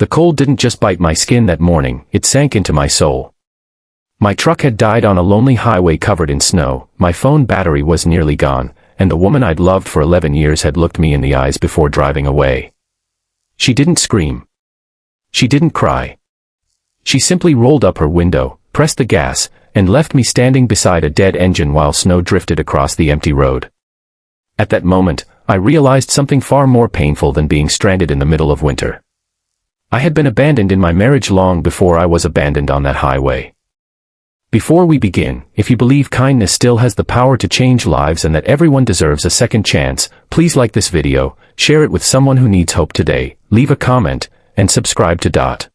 The cold didn't just bite my skin that morning, it sank into my soul. My truck had died on a lonely highway covered in snow, my phone battery was nearly gone, and the woman I'd loved for 11 years had looked me in the eyes before driving away. She didn't scream. She didn't cry. She simply rolled up her window, pressed the gas, and left me standing beside a dead engine while snow drifted across the empty road. At that moment, I realized something far more painful than being stranded in the middle of winter. I had been abandoned in my marriage long before I was abandoned on that highway. Before we begin, if you believe kindness still has the power to change lives and that everyone deserves a second chance, please like this video, share it with someone who needs hope today, leave a comment, and subscribe to Dot.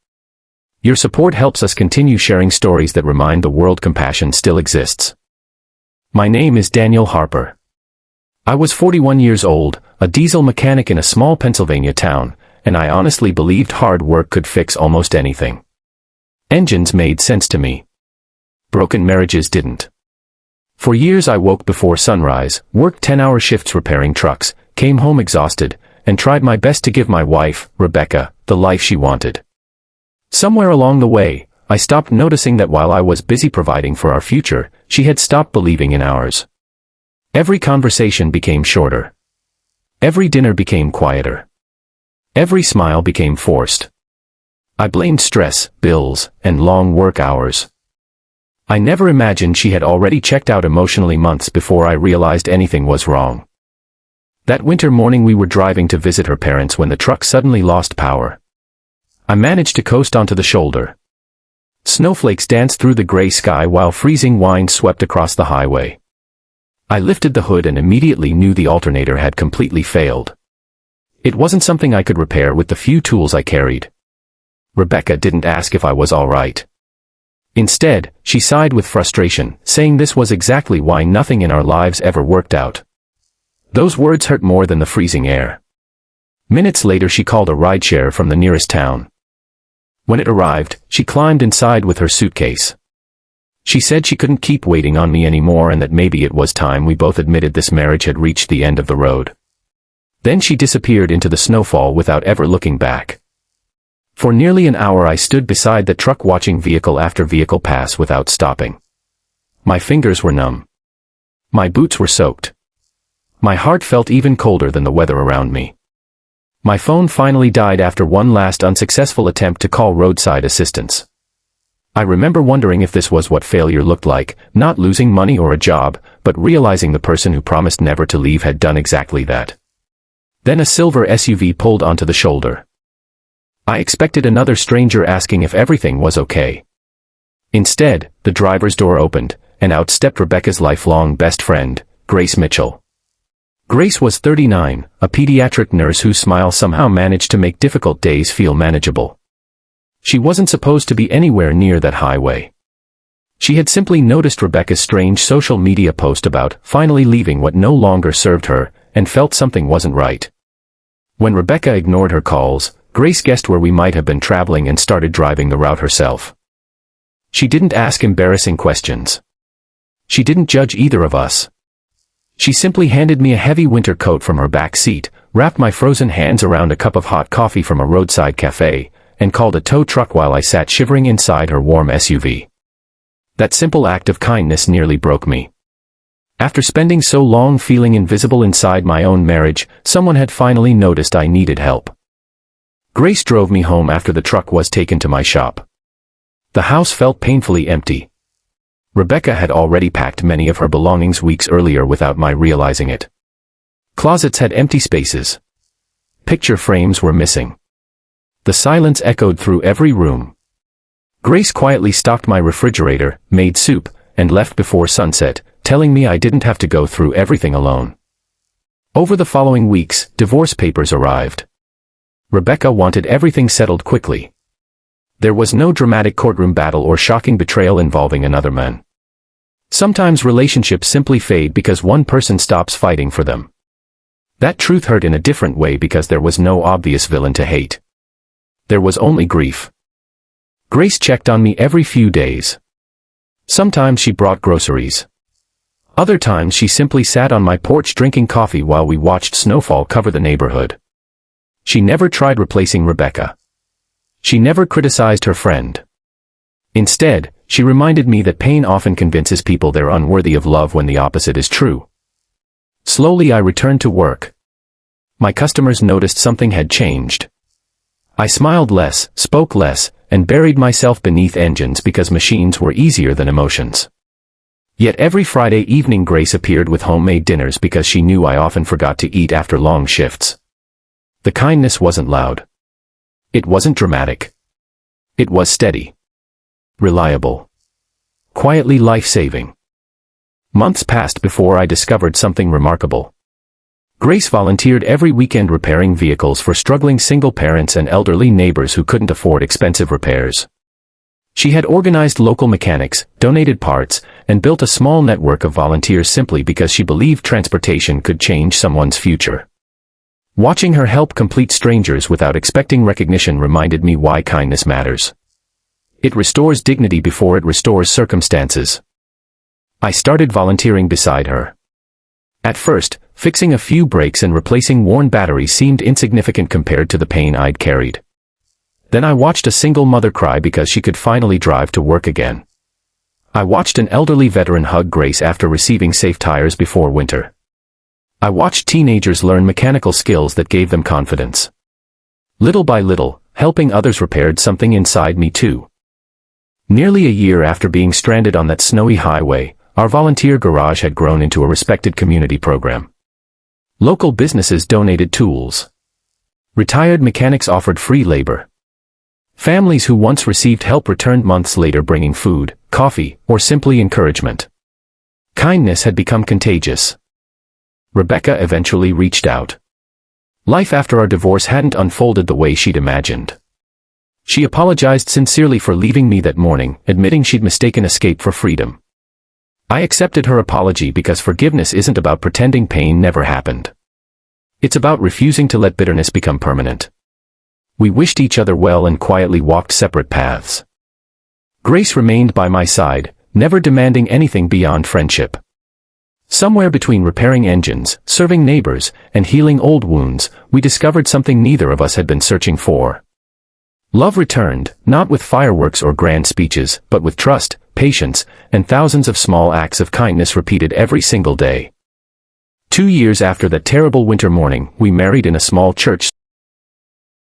Your support helps us continue sharing stories that remind the world compassion still exists. My name is Daniel Harper. I was 41 years old, a diesel mechanic in a small Pennsylvania town, and I honestly believed hard work could fix almost anything. Engines made sense to me. Broken marriages didn't. For years I woke before sunrise, worked 10-hour shifts repairing trucks, came home exhausted, and tried my best to give my wife, Rebecca, the life she wanted. Somewhere along the way, I stopped noticing that while I was busy providing for our future, she had stopped believing in ours. Every conversation became shorter. Every dinner became quieter. Every smile became forced. I blamed stress, bills, and long work hours. I never imagined she had already checked out emotionally months before I realized anything was wrong. That winter morning we were driving to visit her parents when the truck suddenly lost power. I managed to coast onto the shoulder. Snowflakes danced through the gray sky while freezing wind swept across the highway. I lifted the hood and immediately knew the alternator had completely failed. It wasn't something I could repair with the few tools I carried. Rebecca didn't ask if I was all right. Instead, she sighed with frustration, saying this was exactly why nothing in our lives ever worked out. Those words hurt more than the freezing air. Minutes later she called a rideshare from the nearest town. When it arrived, she climbed inside with her suitcase. She said she couldn't keep waiting on me anymore and that maybe it was time we both admitted this marriage had reached the end of the road. Then she disappeared into the snowfall without ever looking back. For nearly an hour I stood beside the truck watching vehicle after vehicle pass without stopping. My fingers were numb. My boots were soaked. My heart felt even colder than the weather around me. My phone finally died after one last unsuccessful attempt to call roadside assistance. I remember wondering if this was what failure looked like, not losing money or a job, but realizing the person who promised never to leave had done exactly that. Then a silver SUV pulled onto the shoulder. I expected another stranger asking if everything was okay. Instead, the driver's door opened, and out stepped Rebecca's lifelong best friend, Grace Mitchell. Grace was 39, a pediatric nurse whose smile somehow managed to make difficult days feel manageable. She wasn't supposed to be anywhere near that highway. She had simply noticed Rebecca's strange social media post about finally leaving what no longer served her, and felt something wasn't right. When Rebecca ignored her calls, Grace guessed where we might have been traveling and started driving the route herself. She didn't ask embarrassing questions. She didn't judge either of us. She simply handed me a heavy winter coat from her back seat, wrapped my frozen hands around a cup of hot coffee from a roadside cafe, and called a tow truck while I sat shivering inside her warm SUV. That simple act of kindness nearly broke me. After spending so long feeling invisible inside my own marriage, someone had finally noticed I needed help. Grace drove me home after the truck was taken to my shop. The house felt painfully empty. Rebecca had already packed many of her belongings weeks earlier without my realizing it. Closets had empty spaces. Picture frames were missing. The silence echoed through every room. Grace quietly stocked my refrigerator, made soup, and left before sunset, telling me I didn't have to go through everything alone. Over the following weeks, divorce papers arrived. Rebecca wanted everything settled quickly. There was no dramatic courtroom battle or shocking betrayal involving another man. Sometimes relationships simply fade because one person stops fighting for them. That truth hurt in a different way because there was no obvious villain to hate. There was only grief. Grace checked on me every few days. Sometimes she brought groceries. Other times she simply sat on my porch drinking coffee while we watched snowfall cover the neighborhood. She never tried replacing Rebecca. She never criticized her friend. Instead, she reminded me that pain often convinces people they're unworthy of love when the opposite is true. Slowly I returned to work. My customers noticed something had changed. I smiled less, spoke less, and buried myself beneath engines because machines were easier than emotions. Yet every Friday evening Grace appeared with homemade dinners because she knew I often forgot to eat after long shifts. The kindness wasn't loud. It wasn't dramatic. It was steady. Reliable. Quietly life-saving. Months passed before I discovered something remarkable. Grace volunteered every weekend repairing vehicles for struggling single parents and elderly neighbors who couldn't afford expensive repairs. She had organized local mechanics, donated parts, and built a small network of volunteers simply because she believed transportation could change someone's future. Watching her help complete strangers without expecting recognition reminded me why kindness matters. It restores dignity before it restores circumstances. I started volunteering beside her. At first, fixing a few brakes and replacing worn batteries seemed insignificant compared to the pain I'd carried. Then I watched a single mother cry because she could finally drive to work again. I watched an elderly veteran hug Grace after receiving safe tires before winter. I watched teenagers learn mechanical skills that gave them confidence. Little by little, helping others repaired something inside me too. Nearly a year after being stranded on that snowy highway, our volunteer garage had grown into a respected community program. Local businesses donated tools. Retired mechanics offered free labor. Families who once received help returned months later bringing food, coffee, or simply encouragement. Kindness had become contagious. Rebecca eventually reached out. Life after our divorce hadn't unfolded the way she'd imagined. She apologized sincerely for leaving me that morning, admitting she'd mistaken escape for freedom. I accepted her apology because forgiveness isn't about pretending pain never happened. It's about refusing to let bitterness become permanent. We wished each other well and quietly walked separate paths. Grace remained by my side, never demanding anything beyond friendship. Somewhere between repairing engines, serving neighbors, and healing old wounds, we discovered something neither of us had been searching for. Love returned, not with fireworks or grand speeches, but with trust, patience, and thousands of small acts of kindness repeated every single day. 2 years after that terrible winter morning, we married in a small church